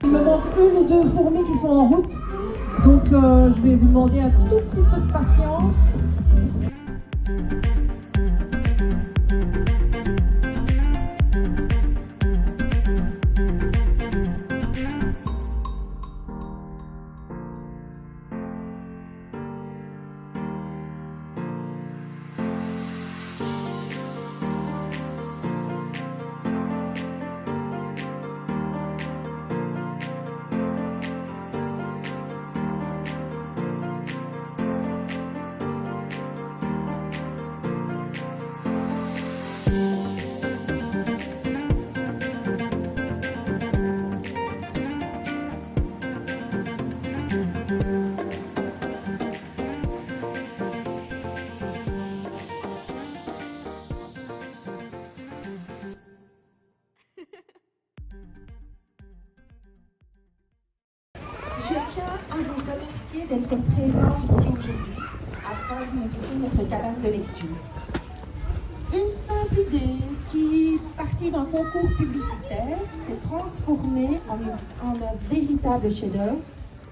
Il me manque une ou deux fourmis qui sont en route, donc je vais vous demander un tout petit peu de patience. Je tiens à vous remercier d'être présent ici aujourd'hui afin d'écouter notre cabane de lecture. Une simple idée qui, partie d'un concours publicitaire, s'est transformée en un véritable chef-d'œuvre,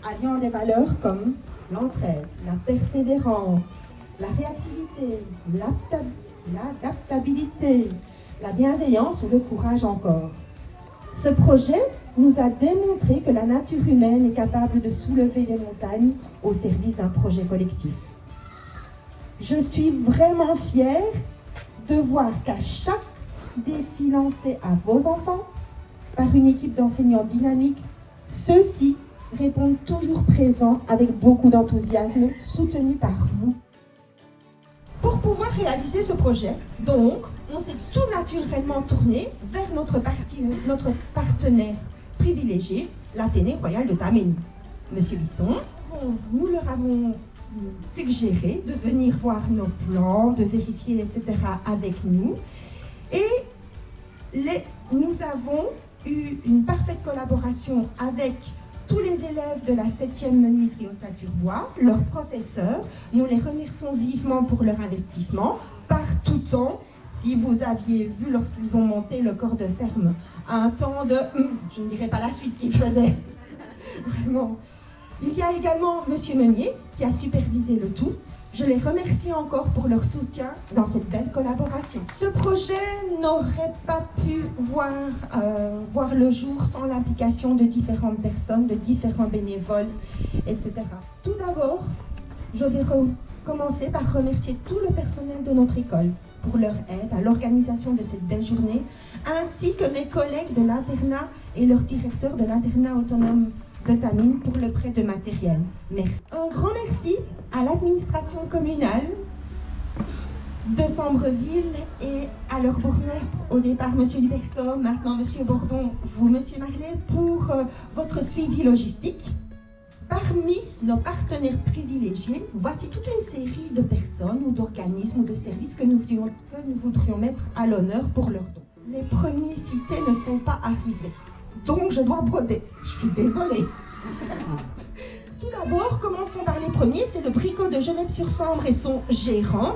alliant des valeurs comme l'entraide, la persévérance, la réactivité, l'adaptabilité, la bienveillance ou le courage encore. Ce projet nous a démontré que la nature humaine est capable de soulever des montagnes au service d'un projet collectif. Je suis vraiment fière de voir qu'à chaque défi lancé à vos enfants, par une équipe d'enseignants dynamiques, ceux-ci répondent toujours présents avec beaucoup d'enthousiasme, soutenus par vous. Pour pouvoir réaliser ce projet, donc, on s'est tout naturellement tourné vers notre partenaire privilégié, l'Athénée royal de Tamène. Monsieur Bisson, nous leur avons suggéré de venir voir nos plans, de vérifier, etc. avec nous. Et nous avons eu une parfaite collaboration avec tous les élèves de la 7e menuiserie au Saturbois, leurs professeurs. Nous les remercions vivement pour leur investissement. Par tout temps, si vous aviez vu lorsqu'ils ont monté le corps de ferme, un temps de... je ne dirai pas la suite qu'ils faisaient. Vraiment. Il y a également Monsieur Meunier qui a supervisé le tout. Je les remercie encore pour leur soutien dans cette belle collaboration. Ce projet n'aurait pas pu voir le jour sans l'implication de différentes personnes, de différents bénévoles, etc. Tout d'abord, je vais commencer par remercier tout le personnel de notre école pour leur aide à l'organisation de cette belle journée, ainsi que mes collègues de l'internat et leur directeur de l'internat autonome de Tamine pour le prêt de matériel. Merci. Un grand merci à l'administration communale de Sambreville et à leur bourgmestre, au départ M. Liberto, maintenant M. Bordon, vous M. Marlet, pour votre suivi logistique. Parmi nos partenaires privilégiés, voici toute une série de personnes ou d'organismes ou de services que nous voudrions mettre à l'honneur pour leurs dons. Les premiers cités ne sont pas arrivés, donc je dois broder. Je suis désolée. Tout d'abord, commençons par les premiers. C'est le Bricot de Geneppe-sur-Sambre et son gérant,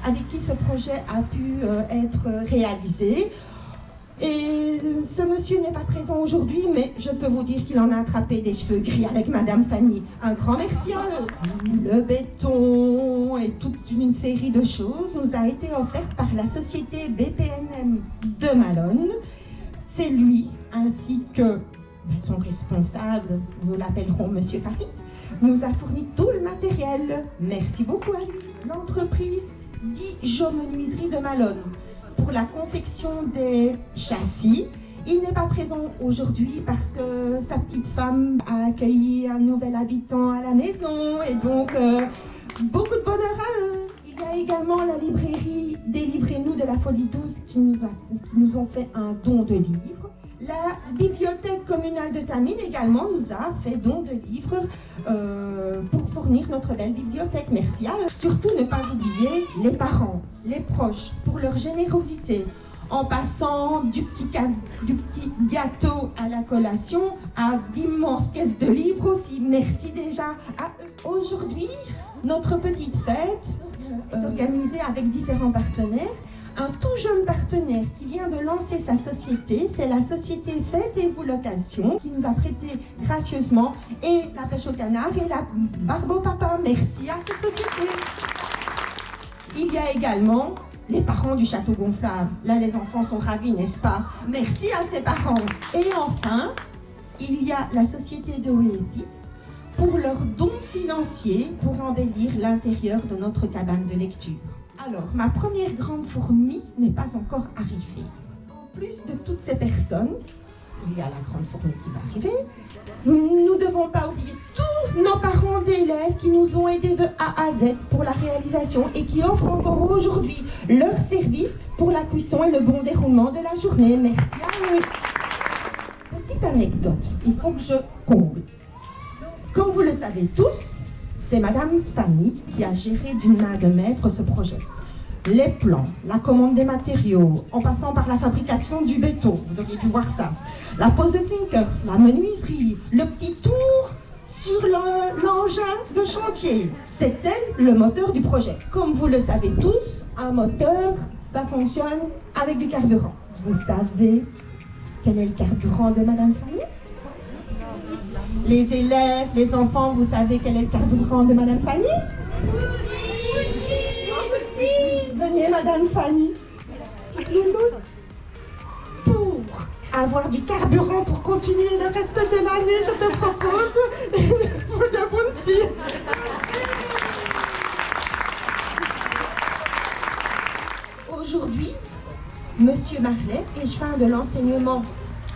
avec qui ce projet a pu être réalisé. Et ce monsieur n'est pas présent aujourd'hui, mais je peux vous dire qu'il en a attrapé des cheveux gris avec Madame Fanny. Un grand merci à eux. Le béton et toute une série de choses nous a été offert par la société BPNM de Malone. C'est lui, ainsi que son responsable, nous l'appellerons Monsieur Farid, nous a fourni tout le matériel. Merci beaucoup à lui. L'entreprise Dijon Menuiserie de Malone pour la confection des châssis. Il n'est pas présent aujourd'hui parce que sa petite femme a accueilli un nouvel habitant à la maison et donc beaucoup de bonheur à eux. Il y a également la librairie Délivrez-nous de la Folie Douce qui nous ont fait un don de livres. La bibliothèque communale de Tamine également nous a fait don de livres pour fournir notre belle bibliothèque. Merci à eux. Surtout ne pas oublier les parents, les proches, pour leur générosité, en passant du petit gâteau à la collation à d'immenses caisses de livres aussi. Merci déjà à eux. Aujourd'hui, notre petite fête organisé avec différents partenaires. Un tout jeune partenaire qui vient de lancer sa société, c'est la société Faites-vous Location, qui nous a prêté gracieusement et la pêche au canard et la barbe au papin. Merci à cette société. Il y a également les parents du château gonflable. Là, les enfants sont ravis, n'est-ce pas? Merci à ces parents. Et enfin, il y a la société de Oasis pour leurs dons financiers pour embellir l'intérieur de notre cabane de lecture. Alors, ma première grande fourmi n'est pas encore arrivée. En plus de toutes ces personnes, il y a la grande fourmi qui va arriver. Nous ne devons pas oublier tous nos parents d'élèves qui nous ont aidés de A à Z pour la réalisation et qui offrent encore aujourd'hui leur service pour la cuisson et le bon déroulement de la journée. Merci à eux. Petite anecdote, il faut que je comble. Comme vous le savez tous, c'est Madame Fanny qui a géré d'une main de maître ce projet. Les plans, la commande des matériaux, en passant par la fabrication du béton, vous auriez dû voir ça, la pose de clinkers, la menuiserie, le petit tour sur l'engin de chantier. C'est elle le moteur du projet. Comme vous le savez tous, un moteur, ça fonctionne avec du carburant. Vous savez quel est le carburant de Madame Fanny? Les élèves, les enfants, vous savez quel est le carburant de Madame Fanny? Venez, Madame Fanny. Petite louloute. Pour avoir du carburant pour continuer le reste de l'année, je te propose de Bounty. Aujourd'hui, Monsieur Marlet, échevin de l'enseignement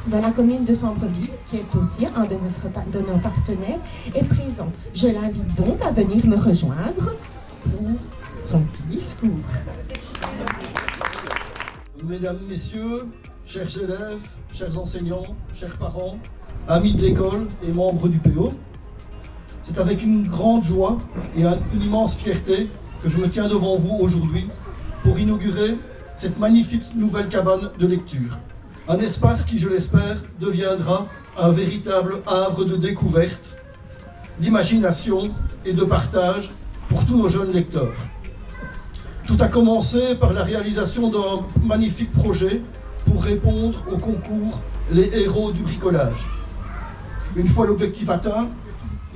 de la commune de Sambreville, qui est aussi un de nos partenaires, est présent. Je l'invite donc à venir me rejoindre pour son petit discours. Mesdames, Messieurs, chers élèves, chers enseignants, chers parents, amis de l'école et membres du PO, c'est avec une grande joie et une immense fierté que je me tiens devant vous aujourd'hui pour inaugurer cette magnifique nouvelle cabane de lecture. Un espace qui, je l'espère, deviendra un véritable havre de découverte, d'imagination et de partage pour tous nos jeunes lecteurs. Tout a commencé par la réalisation d'un magnifique projet pour répondre au concours Les héros du bricolage. Une fois l'objectif atteint,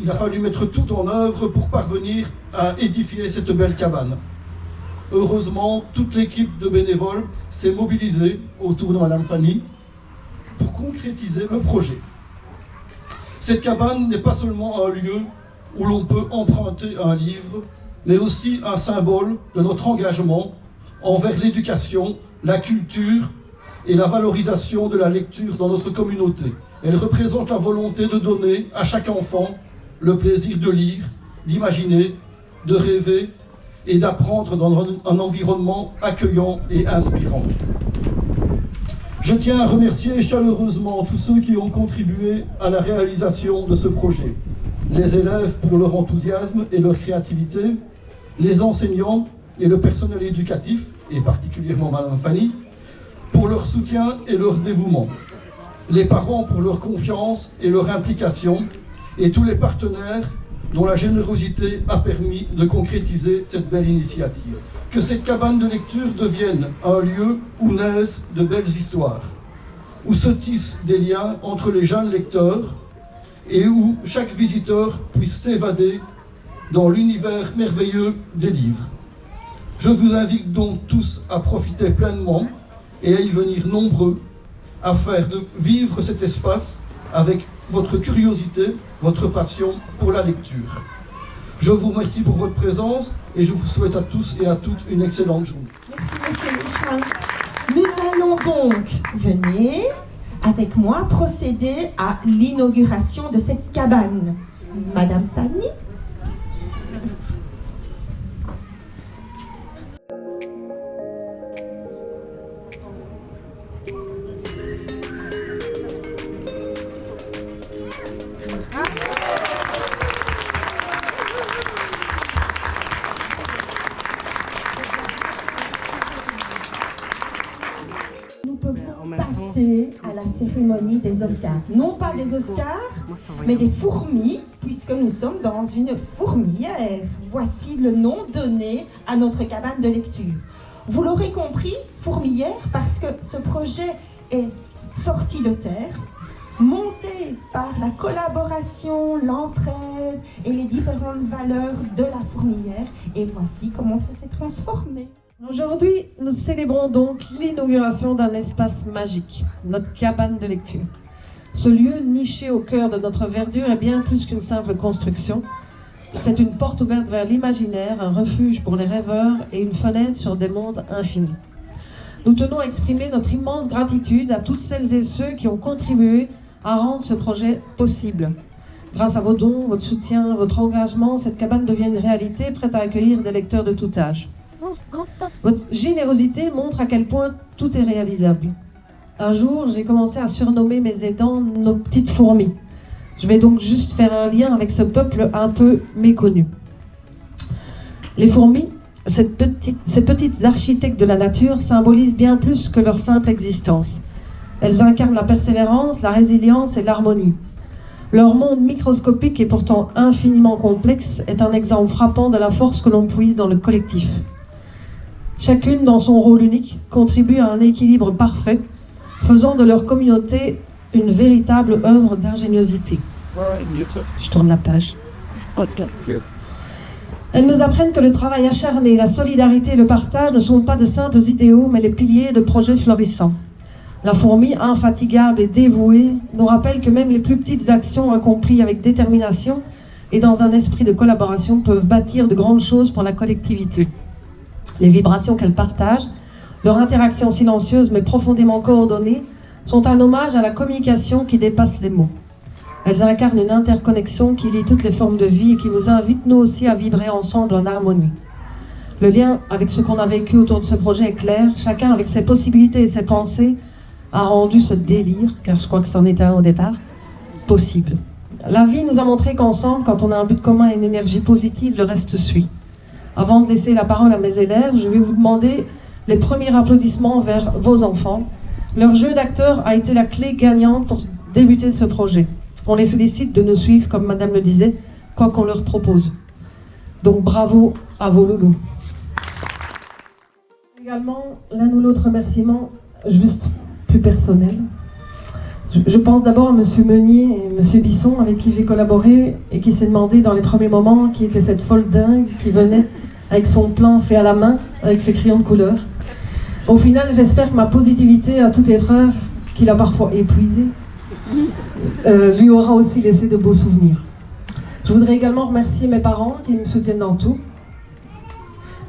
il a fallu mettre tout en œuvre pour parvenir à édifier cette belle cabane. Heureusement, toute l'équipe de bénévoles s'est mobilisée autour de Madame Fanny pour concrétiser le projet. Cette cabane n'est pas seulement un lieu où l'on peut emprunter un livre, mais aussi un symbole de notre engagement envers l'éducation, la culture et la valorisation de la lecture dans notre communauté. Elle représente la volonté de donner à chaque enfant le plaisir de lire, d'imaginer, de rêver et d'apprendre dans un environnement accueillant et inspirant. Je tiens à remercier chaleureusement tous ceux qui ont contribué à la réalisation de ce projet. Les élèves pour leur enthousiasme et leur créativité, les enseignants et le personnel éducatif, et particulièrement Madame Fanny, pour leur soutien et leur dévouement, les parents pour leur confiance et leur implication, et tous les partenaires dont la générosité a permis de concrétiser cette belle initiative. Que cette cabane de lecture devienne un lieu où naissent de belles histoires, où se tissent des liens entre les jeunes lecteurs et où chaque visiteur puisse s'évader dans l'univers merveilleux des livres. Je vous invite donc tous à profiter pleinement et à y venir nombreux, à faire vivre cet espace avec votre curiosité, votre passion pour la lecture. Je vous remercie pour votre présence et je vous souhaite à tous et à toutes une excellente journée. Merci Monsieur Lichman. Nous allons donc venir avec moi procéder à l'inauguration de cette cabane. Madame Fanny. Passer à la cérémonie des Oscars. Non pas des Oscars, mais des fourmis, puisque nous sommes dans une fourmilière. Voici le nom donné à notre cabane de lecture. Vous l'aurez compris, fourmilière, parce que ce projet est sorti de terre, monté par la collaboration, l'entraide et les différentes valeurs de la fourmilière. Et voici comment ça s'est transformé. Aujourd'hui, nous célébrons donc l'inauguration d'un espace magique, notre cabane de lecture. Ce lieu niché au cœur de notre verdure est bien plus qu'une simple construction. C'est une porte ouverte vers l'imaginaire, un refuge pour les rêveurs et une fenêtre sur des mondes infinis. Nous tenons à exprimer notre immense gratitude à toutes celles et ceux qui ont contribué à rendre ce projet possible. Grâce à vos dons, votre soutien, votre engagement, cette cabane devient une réalité prête à accueillir des lecteurs de tout âge. Votre générosité montre à quel point tout est réalisable. Un jour, j'ai commencé à surnommer mes aidants nos petites fourmis. Je vais donc juste faire un lien avec ce peuple un peu méconnu. Les fourmis, ces petites architectes de la nature, symbolisent bien plus que leur simple existence. Elles incarnent la persévérance, la résilience et l'harmonie. Leur monde microscopique et pourtant infiniment complexe est un exemple frappant de la force que l'on puise dans le collectif. Chacune, dans son rôle unique, contribue à un équilibre parfait, faisant de leur communauté une véritable œuvre d'ingéniosité. Je tourne la page. Elles nous apprennent que le travail acharné, la solidarité et le partage ne sont pas de simples idéaux, mais les piliers de projets florissants. La fourmi, infatigable et dévouée, nous rappelle que même les plus petites actions accomplies avec détermination et dans un esprit de collaboration peuvent bâtir de grandes choses pour la collectivité. Les vibrations qu'elles partagent, leur interaction silencieuse mais profondément coordonnée, sont un hommage à la communication qui dépasse les mots. Elles incarnent une interconnexion qui lie toutes les formes de vie et qui nous invite nous aussi à vibrer ensemble en harmonie. Le lien avec ce qu'on a vécu autour de ce projet est clair, chacun avec ses possibilités et ses pensées a rendu ce délire, car je crois que c'en était un au départ, possible. La vie nous a montré qu'ensemble, quand on a un but commun et une énergie positive, le reste suit. Avant de laisser la parole à mes élèves, je vais vous demander les premiers applaudissements vers vos enfants. Leur jeu d'acteur a été la clé gagnante pour débuter ce projet. On les félicite de nous suivre, comme Madame le disait, quoi qu'on leur propose. Donc bravo à vos loulous. Également, l'un ou l'autre remerciement, juste plus personnel. Je pense d'abord à Monsieur Meunier et Monsieur Bisson, avec qui j'ai collaboré et qui s'est demandé dans les premiers moments qui était cette folle dingue qui venait avec son plan fait à la main, avec ses crayons de couleur. Au final, j'espère que ma positivité à toute épreuve, qu'il a parfois épuisée, lui aura aussi laissé de beaux souvenirs. Je voudrais également remercier mes parents qui me soutiennent dans tout.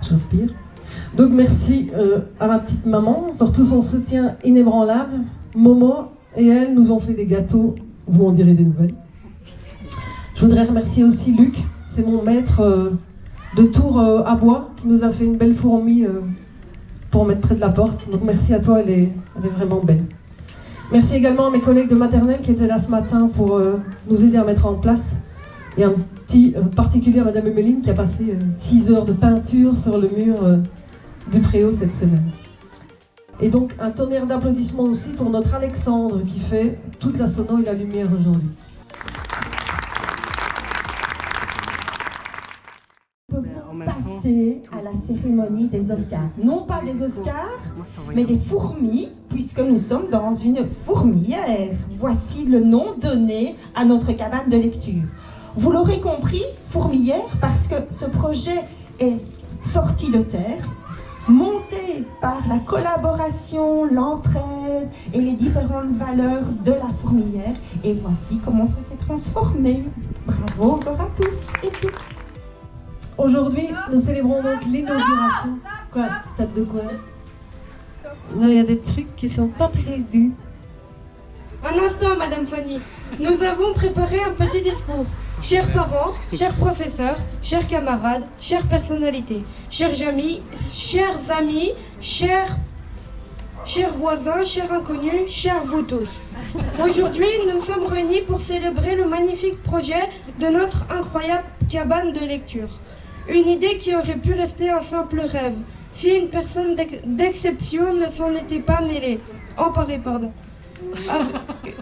J'inspire. Donc merci à ma petite maman pour tout son soutien inébranlable. Momo et elle nous ont fait des gâteaux, vous en direz des nouvelles. Je voudrais remercier aussi Luc, c'est mon maître de tour à bois, qui nous a fait une belle fourmi pour mettre près de la porte. Donc merci à toi, elle est vraiment belle. Merci également à mes collègues de maternelle qui étaient là ce matin pour nous aider à mettre en place. Et un petit particulier à Madame Emeline qui a passé 6 heures de peinture sur le mur du préau cette semaine. Et donc un tonnerre d'applaudissements aussi pour notre Alexandre qui fait toute la sono et la lumière aujourd'hui. Passer à la cérémonie des Oscars. Non pas des Oscars, mais des fourmis, puisque nous sommes dans une fourmilière. Voici le nom donné à notre cabane de lecture. Vous l'aurez compris, fourmilière, parce que ce projet est sorti de terre, monté par la collaboration, l'entraide et les différentes valeurs de la fourmilière. Et voici comment ça s'est transformé. Bravo encore à tous et toutes. Aujourd'hui, nous célébrons donc l'inauguration. Quoi? Tu tapes de quoi? Non, il y a des trucs qui sont pas prévus. Un instant, Madame Fanny. Nous avons préparé un petit discours. Chers parents, chers professeurs, chers camarades, chères personnalités, chers amis, chers voisins, chers inconnus, chers vous tous. Aujourd'hui, nous sommes réunis pour célébrer le magnifique projet de notre incroyable cabane de lecture. Une idée qui aurait pu rester un simple rêve, si une personne d'exception ne s'en était pas emparée.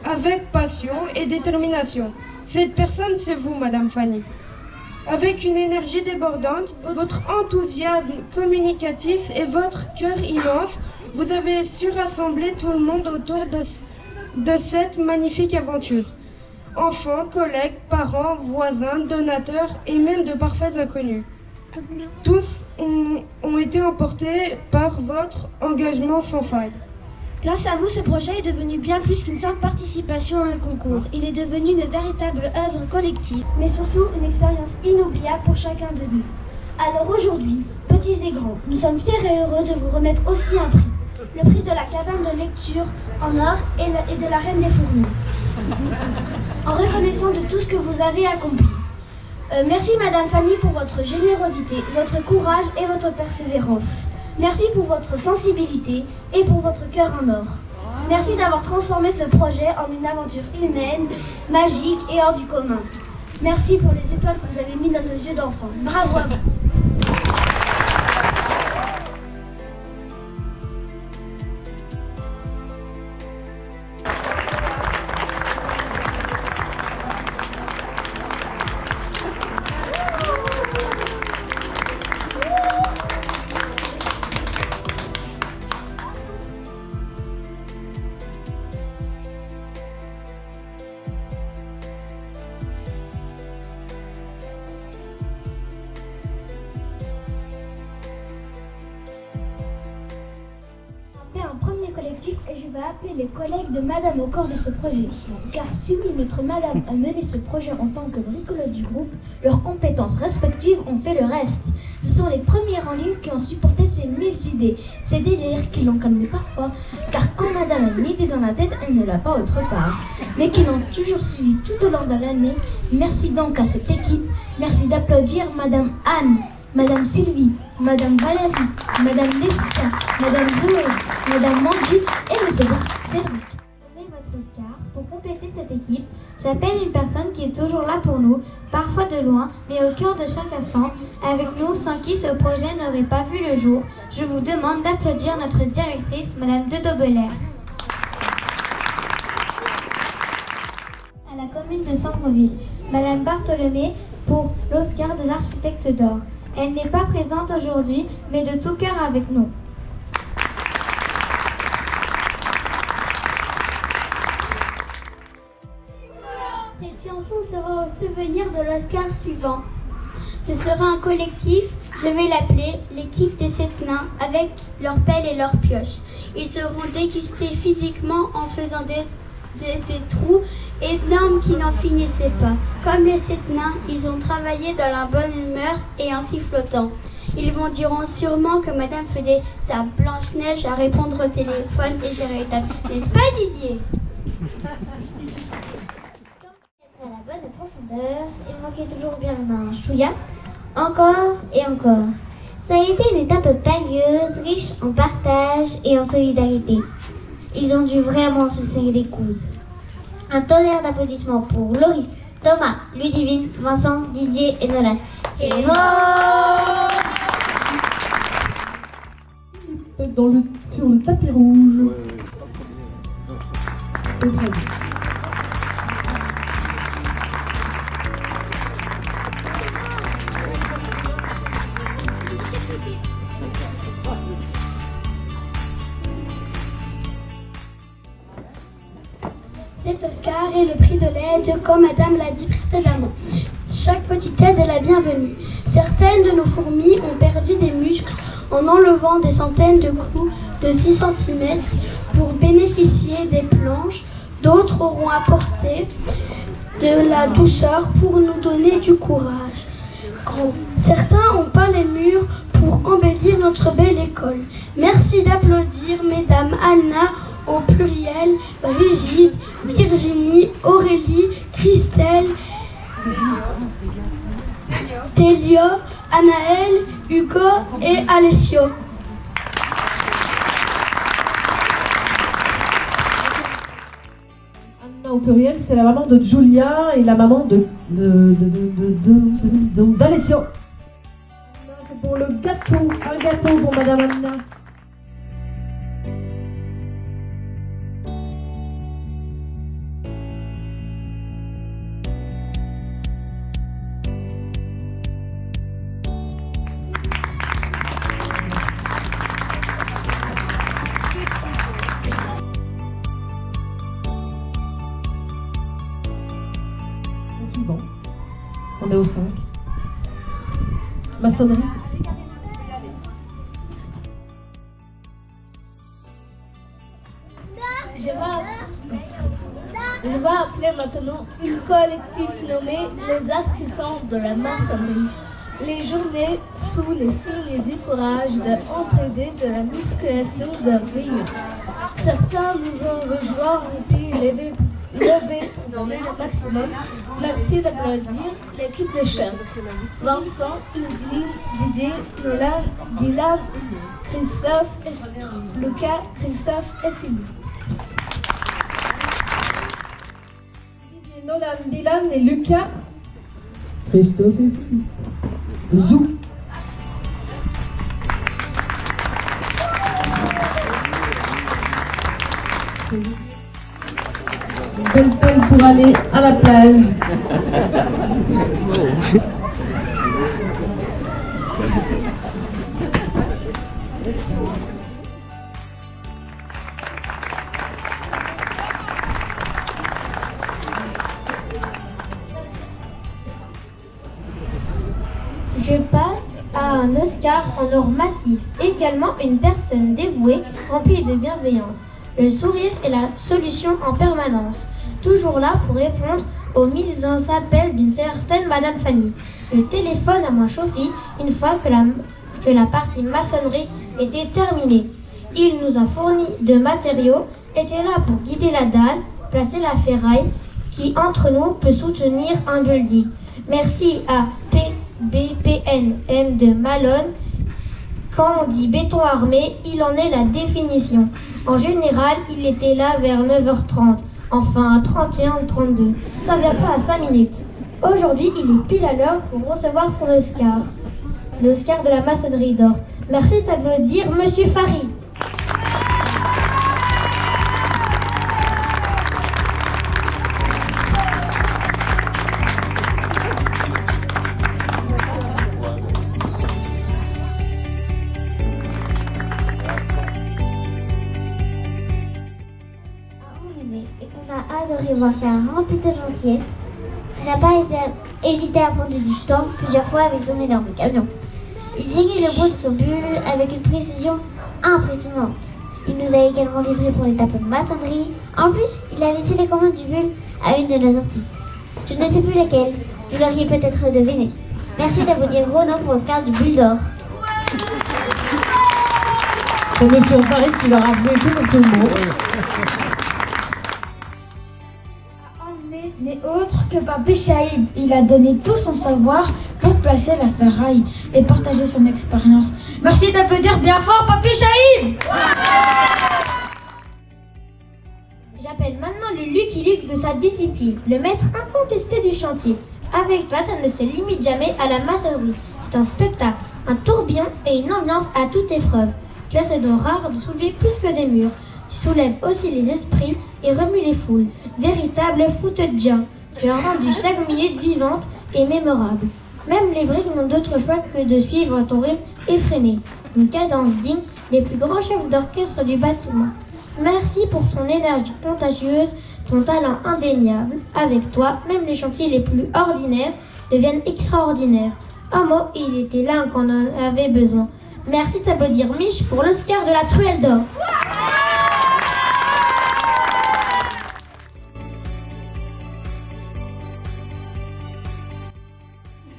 avec passion et détermination. Cette personne, c'est vous, Madame Fanny. Avec une énergie débordante, votre enthousiasme communicatif et votre cœur immense, vous avez su rassembler tout le monde autour de cette magnifique aventure. Enfants, collègues, parents, voisins, donateurs et même de parfaits inconnus. Tous ont été emportés par votre engagement sans faille. Grâce à vous, ce projet est devenu bien plus qu'une simple participation à un concours. Il est devenu une véritable œuvre collective, mais surtout une expérience inoubliable pour chacun de nous. Alors aujourd'hui, petits et grands, nous sommes fiers et heureux de vous remettre aussi un prix. Le prix de la cabane de lecture en or et de la Reine des Fourmis. En reconnaissant de tout ce que vous avez accompli. Merci Madame Fanny pour votre générosité, votre courage et votre persévérance. Merci pour votre sensibilité et pour votre cœur en or. Merci d'avoir transformé ce projet en une aventure humaine, magique et hors du commun. Merci pour les étoiles que vous avez mises dans nos yeux d'enfants. Bravo à vous. Un premier collectif et je vais appeler les collègues de Madame au corps de ce projet. Car si oui, notre Madame a mené ce projet en tant que bricoleuse du groupe, leurs compétences respectives ont fait le reste. Ce sont les premières en ligne qui ont supporté ces 1000 idées, ces délires qui l'ont calmé parfois, car quand Madame a une idée dans la tête, elle ne l'a pas autre part, mais qui l'ont toujours suivi tout au long de l'année. Merci donc à cette équipe, merci d'applaudir Madame Anne, Madame Sylvie, Madame Valérie, Madame Laetitia, Madame Zoé, Madame Mandy et Monsieur Cédric. Donnez votre Oscar. Pour compléter cette équipe, j'appelle une personne qui est toujours là pour nous, parfois de loin, mais au cœur de chaque instant, avec nous, sans qui ce projet n'aurait pas vu le jour. Je vous demande d'applaudir notre directrice, Madame Dedaubelair. À la commune de Sambreville, Madame Bartholomé pour l'Oscar de l'architecte d'or. Elle n'est pas présente aujourd'hui, mais de tout cœur avec nous. Cette chanson sera au souvenir de l'Oscar suivant. Ce sera un collectif, je vais l'appeler l'équipe des 7 nains avec leurs pelles et leurs pioches. Ils seront dégustés physiquement en faisant des trous énormes qui n'en finissaient pas. Comme les 7 nains, ils ont travaillé dans la bonne humeur et en sifflotant. Ils vous diront sûrement que Madame faisait sa Blanche-Neige à répondre au téléphone et gérer les tables. N'est-ce pas, Didier? Être à la bonne profondeur, il manquait toujours bien un chouïa. Encore et encore. Ça a été une étape périlleuse, riche en partage et en solidarité. Ils ont dû vraiment se serrer les coudes. Un tonnerre d'applaudissements pour Laurie, Thomas, Ludivine, Vincent, Didier et Nolan. Et sur le tapis rouge. Cet Oscar est le prix de l'aide, comme Madame l'a dit précédemment. Chaque petite aide est la bienvenue. Certaines de nos fourmis ont perdu des muscles en enlevant des centaines de clous de 6 cm pour bénéficier des planches. D'autres auront apporté de la douceur pour nous donner du courage. Certains ont peint les murs pour embellir notre belle école. Merci d'applaudir Mesdames Anna au pluriel, Brigitte, Virginie, Aurélie, Christelle, Télia, Anaël, Hugo et Alessio. Anna au pluriel, c'est la maman de Julia et la maman d'Alessio. C'est pour le gâteau, un gâteau pour Madame Anna. PO5. Maçonnerie. Je vais appeler maintenant une collectif nommé les artisans de la maçonnerie. Les journées sous les signes du courage, de entraider, de la musculation, de rire. Certains nous ont rejoints, remplis, levés pour donner le maximum. Merci d'applaudir l'équipe de chant. Vincent, Ludwig, Didier, Nolan, Dylan, Christophe, Lucas, Christophe et Philippe. Nolan, Dylan et Lucas. Christophe et Philippe. Zou. Belle pelle pour aller à la plage. Je passe à un Oscar en or massif, également une personne dévouée, remplie de bienveillance. Le sourire est la solution en permanence, toujours là pour répondre aux 1000 appels d'une certaine Madame Fanny. Le téléphone à moins chauffi une fois que la partie maçonnerie était terminée. Il nous a fourni de matériaux, était là pour guider la dalle, placer la ferraille qui entre nous peut soutenir un building. Merci à BPNM de Malone. Quand on dit béton armé, il en est la définition. En général, il était là vers 9h30, enfin à 31h32. Ça vient pas à 5 minutes. Aujourd'hui, il est pile à l'heure pour recevoir son Oscar. L'Oscar de la maçonnerie d'or. Merci d'applaudir Monsieur Farid. Et qu'on a adoré voir qu'un rempli de gentillesse, qui n'a pas hésité à prendre du temps plusieurs fois avec son énorme camion. Il dirige le bout de son bulle avec une précision impressionnante. Il nous a également livré pour l'étape de maçonnerie. En plus, il a laissé les commandes du bulle à une de nos instituts. Je ne sais plus laquelle, vous l'auriez peut-être deviné. Merci d'applaudir Renaud pour l'Oscar du bulle d'or. C'est Monsieur Farid qui leur a joué tout pour tout le monde. N'est autre que Papy Chaïb. Il a donné tout son savoir pour placer la ferraille et partager son expérience. Merci d'applaudir bien fort Papy Chaïb. J'appelle maintenant le Lucky Luke de sa discipline, le maître incontesté du chantier. Avec toi, ça ne se limite jamais à la maçonnerie. C'est un spectacle, un tourbillon et une ambiance à toute épreuve. Tu as ce don rare de soulever plus que des murs. Tu soulèves aussi les esprits et remues les foules. Véritable foutedja. Tu as rendu chaque minute vivante et mémorable. Même les briques n'ont d'autre choix que de suivre ton rythme effréné. Une cadence digne des plus grands chefs d'orchestre du bâtiment. Merci pour ton énergie contagieuse, ton talent indéniable. Avec toi, même les chantiers les plus ordinaires deviennent extraordinaires. Un mot, et il était là quand on en avait besoin. Merci d'applaudir Mich pour l'Oscar de la Truelle d'or.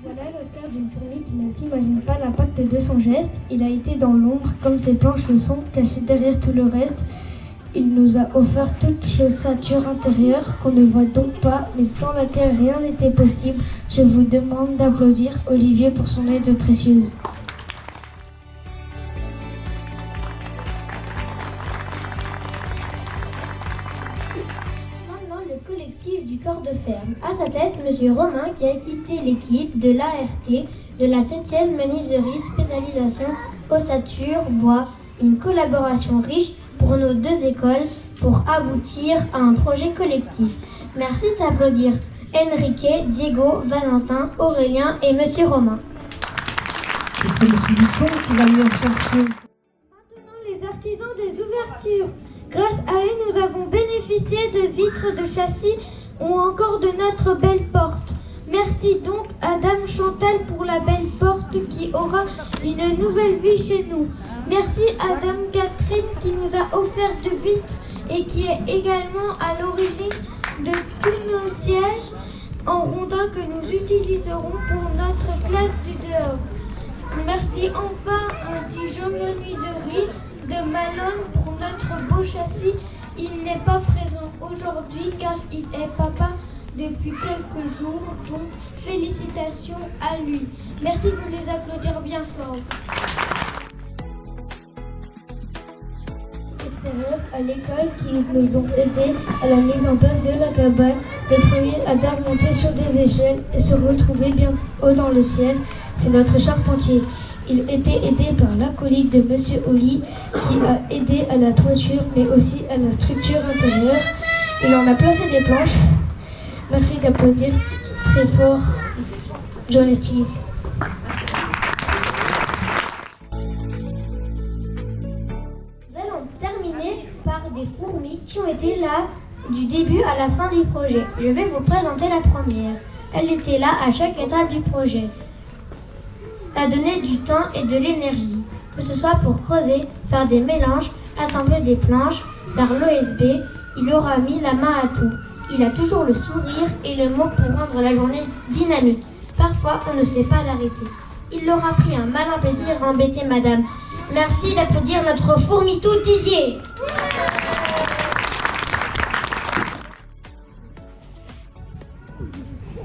Voilà l'Oscar d'une fourmi qui ne s'imagine pas l'impact de son geste. Il a été dans l'ombre, comme ses planches le sont, caché derrière tout le reste. Il nous a offert toute l'ossature intérieure qu'on ne voit donc pas, mais sans laquelle rien n'était possible. Je vous demande d'applaudir Olivier pour son aide précieuse. Du corps de ferme. À sa tête, Monsieur Romain qui a quitté l'équipe de l'ART de la 7e menuiserie spécialisation ossature bois. Une collaboration riche pour nos deux écoles pour aboutir à un projet collectif. Merci d'applaudir Enrique, Diego, Valentin, Aurélien et Monsieur Romain. C'est Monsieur Busson qui va venir chercher. Maintenant les artisans des ouvertures. Grâce à eux, nous avons bénéficié de vitres de châssis ou encore de notre belle porte. Merci donc à Dame Chantal pour la belle porte qui aura une nouvelle vie chez nous. Merci à Dame Catherine qui nous a offert de vitres et qui est également à l'origine de tous nos sièges en rondin que nous utiliserons pour notre classe du dehors. Merci enfin à Dijon Menuiserie de Malone pour notre beau châssis. Il n'est pas présent aujourd'hui car il est papa depuis quelques jours, donc félicitations à lui. Merci de les applaudir bien fort. À l'école qui nous ont aidés à la mise en place de la cabane. Le premier a monter sur des échelles et se retrouver bien haut dans le ciel. C'est notre charpentier. Il était aidé par l'acolyte de Monsieur Oli qui a aidé à la toiture mais aussi à la structure intérieure. Il en a placé des planches. Merci d'applaudir très fort John et Steve. Par des fourmis qui ont été là du début à la fin du projet. Je vais vous présenter la première. Elle était là à chaque étape du projet. A donné du temps et de l'énergie, que ce soit pour creuser, faire des mélanges, assembler des planches, faire l'OSB, il aura mis la main à tout. Il a toujours le sourire et le mot pour rendre la journée dynamique. Parfois, on ne sait pas l'arrêter. Il aura pris un malin plaisir à embêter madame. Merci d'applaudir notre fourmitou Didier.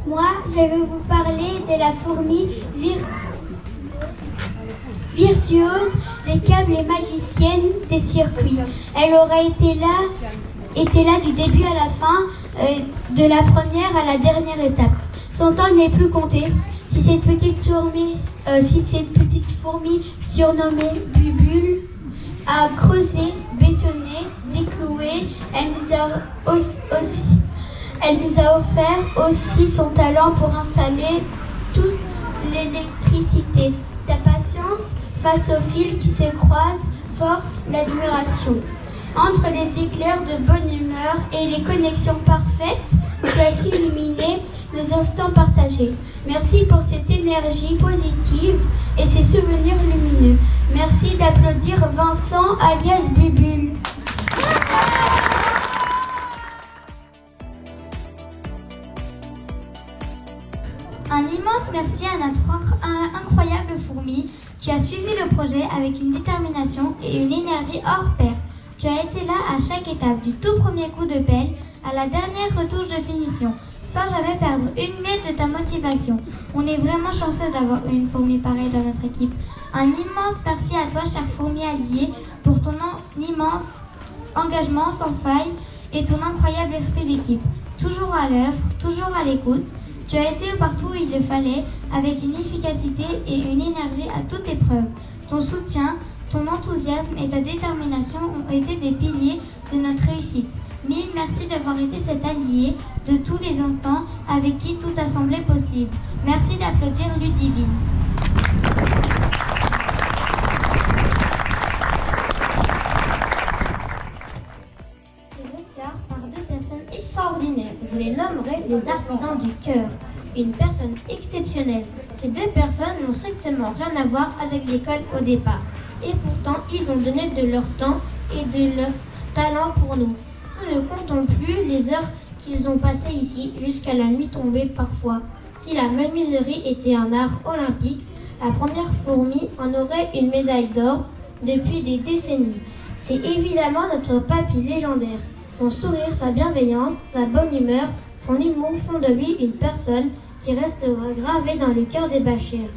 Moi, je vais vous parler de la fourmi virtuose des câbles et magicienne des circuits. Elle aura été là du début à la fin, de la première à la dernière étape. Son temps n'est plus compté. Si cette petite fourmi surnommée Bubule a creusé, bétonné, décloué, elle nous a offert aussi son talent pour installer toute l'électricité. Ta patience face aux fils qui se croisent force l'admiration. Entre les éclairs de bonne humeur et les connexions parfaites, tu as su illuminer nos instants partagés. Merci pour cette énergie positive et ces souvenirs lumineux. Merci d'applaudir Vincent alias Bubule. Un immense merci à notre incroyable fourmi qui a suivi le projet avec une détermination et une énergie hors pair. Tu as été là à chaque étape, du tout premier coup de pelle à la dernière retouche de finition, sans jamais perdre une miette de ta motivation. On est vraiment chanceux d'avoir une fourmi pareille dans notre équipe. Un immense merci à toi, cher fourmi allié, pour ton immense engagement sans faille et ton incroyable esprit d'équipe. Toujours à l'œuvre, toujours à l'écoute. Tu as été partout où il le fallait, avec une efficacité et une énergie à toute épreuve. Ton soutien, ton enthousiasme et ta détermination ont été des piliers de notre réussite. Mille merci d'avoir été cet allié de tous les instants avec qui tout a semblé possible. Merci d'applaudir Ludivine. Les Oscars par deux personnes extraordinaires. Je les nommerai les artisans du cœur. Une personne exceptionnelle. Ces deux personnes n'ont strictement rien à voir avec l'école au départ. Et pourtant, ils ont donné de leur temps et de leur talent pour nous. Nous ne comptons plus les heures qu'ils ont passées ici, jusqu'à la nuit tombée parfois. Si la menuiserie était un art olympique, la première fourmi en aurait une médaille d'or depuis des décennies. C'est évidemment notre papy légendaire. Son sourire, sa bienveillance, sa bonne humeur, son humour font de lui une personne qui restera gravée dans le cœur des Bachers.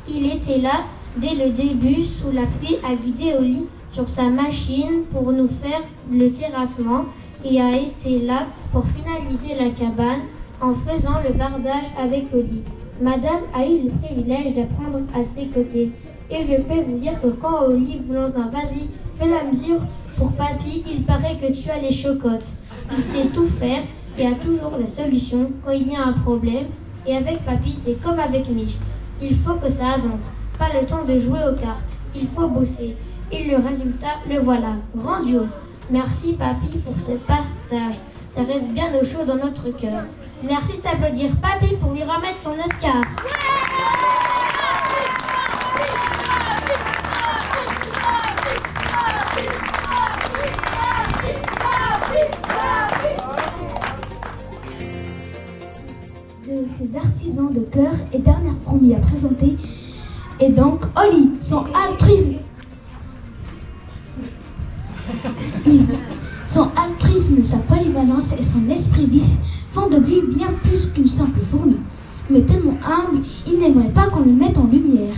Il était là dès le début, sous la pluie, à guider Oli sur sa machine pour nous faire le terrassement et a été là pour finaliser la cabane en faisant le bardage avec Oli. Madame a eu le privilège d'apprendre à ses côtés. Et je peux vous dire que quand Oli vous lance un vas-y, fais la mesure pour papy, il paraît que tu as les chocottes. Il sait tout faire et a toujours la solution quand il y a un problème. Et avec papy, c'est comme avec Mich. Il faut que ça avance. Pas le temps de jouer aux cartes. Il faut bosser. Et le résultat, le voilà. Grandiose. Merci papy pour ce partage. Ça reste bien au chaud dans notre cœur. Merci d'applaudir Papy pour lui remettre son Oscar. De ces artisans de cœur et dernière fourmi à présenter est donc Oli. Son altruisme, sa polyvalence et son esprit vif font de lui bien plus qu'une simple fourmi. Mais tellement humble, il n'aimerait pas qu'on le mette en lumière.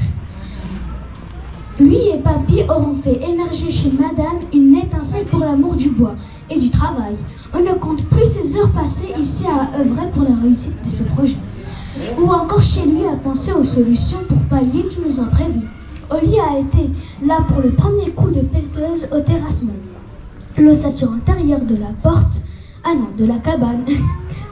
Lui et Papy auront fait émerger chez Madame une étincelle pour l'amour du bois et du travail. On ne compte plus ses heures passées ici à œuvrer pour la réussite de ce projet. Ou encore chez lui à penser aux solutions pour pallier tous nos imprévus. Oli a été là pour le premier coup de pelleteuse au terrassement. L'ossature intérieure de la porte, de la cabane,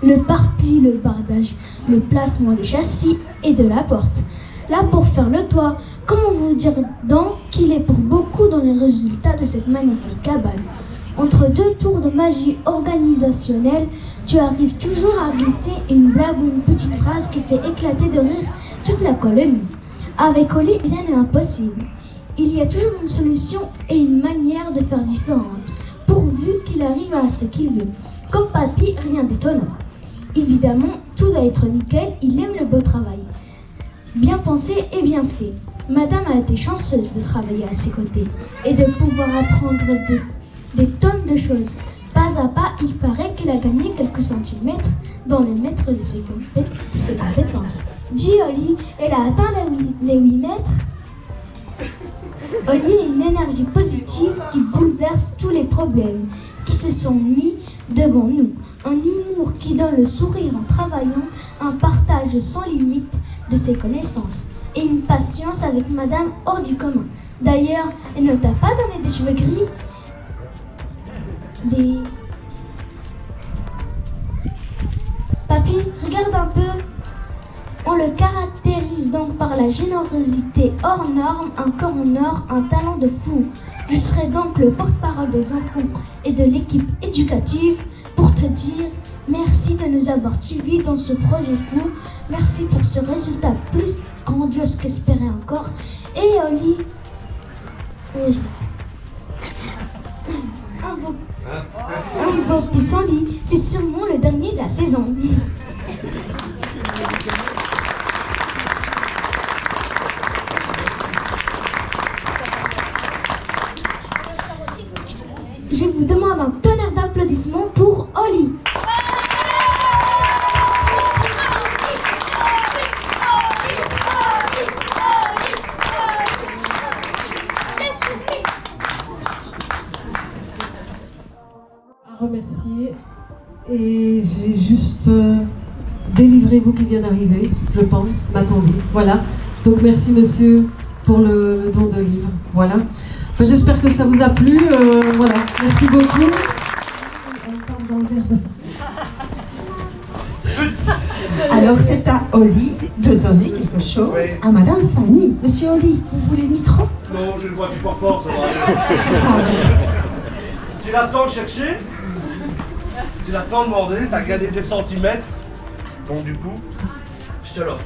le pare-plis, le bardage, le placement des châssis et de la porte. Là pour faire le toit. Comment vous dire donc qu'il est pour beaucoup dans les résultats de cette magnifique cabane? Entre deux tours de magie organisationnelle, tu arrives toujours à glisser une blague ou une petite phrase qui fait éclater de rire toute la colonie. Avec Oli, rien n'est impossible. Il y a toujours une solution et une manière de faire différente, pourvu qu'il arrive à ce qu'il veut. Comme Papy, rien d'étonnant. Évidemment, tout doit être nickel, il aime le beau travail. Bien pensé et bien fait. Madame a été chanceuse de travailler à ses côtés et de pouvoir apprendre des tonnes de choses. Pas à pas, il paraît qu'elle a gagné quelques centimètres dans le mètre de ses compétences. Dis Oli, elle a atteint les 8 mètres. Oli a une énergie positive qui bouleverse tous les problèmes qui se sont mis devant nous. Un humour qui donne le sourire en travaillant, un partage sans limite de ses connaissances et une patience avec Madame hors du commun. D'ailleurs, elle ne t'a pas donné des cheveux gris? Papy, regarde un peu. On le caractérise donc par la générosité hors norme, un corps en or, un talent de fou. Je serai donc le porte-parole des enfants et de l'équipe éducative pour te dire merci de nous avoir suivis dans ce projet fou. Merci pour ce résultat plus grandiose qu'espéré encore. Et Oli, un beau pissenlit, c'est sûrement le dernier de la saison. Je vous demande un tonnerre d'applaudissements pour Oli. À remercier et j'ai juste délivré vous qui vient d'arriver, je pense, m'attendez. Voilà. Donc merci monsieur pour le don de livre. Voilà. Enfin, j'espère que ça vous a plu. Voilà. Merci beaucoup. On parle dans le verre. Alors c'est à Oli de donner quelque chose à Madame Fanny. Monsieur Oli, vous voulez le micro? Non, je le vois du port fort, ça va aller. Tu l'attends de chercher? Tu l'attends de demander? T'as gagné des centimètres? Donc du coup, je te l'offre.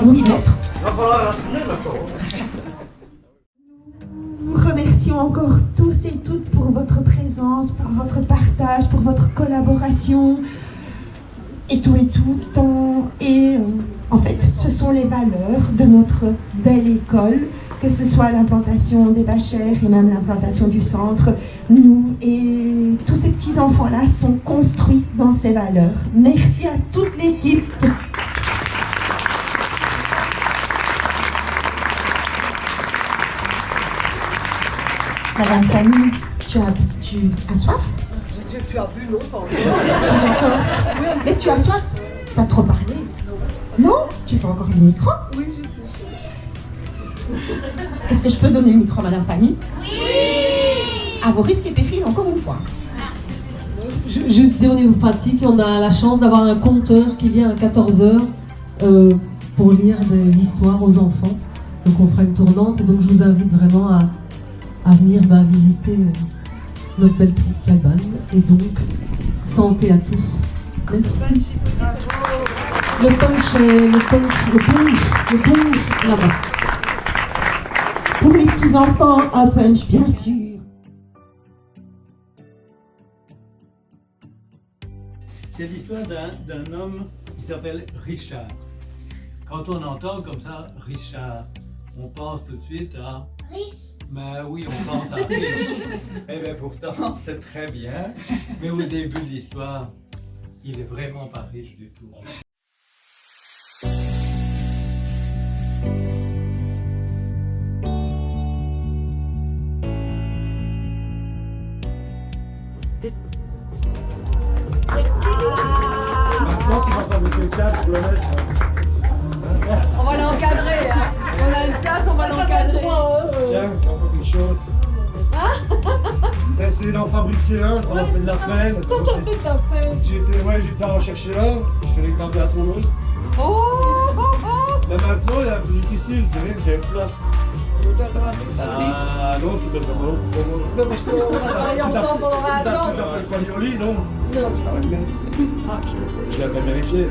Oui, maître. Il va falloir l'assumer maintenant. Nous remercions encore tous et toutes pour votre présence, pour votre partage, pour votre collaboration et tout tant. Et en fait, ce sont les valeurs de notre belle école, que ce soit l'implantation des bachères et même l'implantation du centre. Nous et tous ces petits enfants-là sont construits dans ces valeurs. Merci à toute l'équipe. Madame Fanny, tu as soif? Tu as bu, non? D'accord. Mais tu as soif? T'as trop parlé? Non? Tu veux encore le micro? Oui, Est-ce que je peux donner le micro à Madame Fanny? Oui! À vos risques et périls, encore une fois. Juste dire au niveau pratique, on a la chance d'avoir un conteur qui vient à 14h pour lire des histoires aux enfants. Donc on fera une tournante et donc je vous invite vraiment à venir visiter notre belle petite cabane. Et donc, santé à tous. Merci. Le punch là-bas. Pour les petits-enfants, un punch, bien sûr. C'est l'histoire d'un homme qui s'appelle Richard. Quand on entend comme ça, Richard, on pense tout de suite à... Riche. Ben oui, on pense à riche. Eh bien pourtant, c'est très bien. Mais au début de l'histoire, il est vraiment pas riche du tout. Maintenant qu'il va fabriquer le cadre, je dois mettre. On va l'encadrer, hein. On a une place, on va l'encadrer. Tiens, on va faire quelque chose. T'as essayé d'en fabriquer un, ça m'a fait de la peine. Ça t'a fait de la peine. J'étais à en chercher un, je te l'ai campé à Toulouse. Mais maintenant, il est un peu difficile, j'ai une place. Ah non, c'est peut-être pas bon. Mais parce qu'on va travailler ensemble pendant 20 ans. Tu t'appelles Fagnoli, non? Non. Je l'avais vérifié.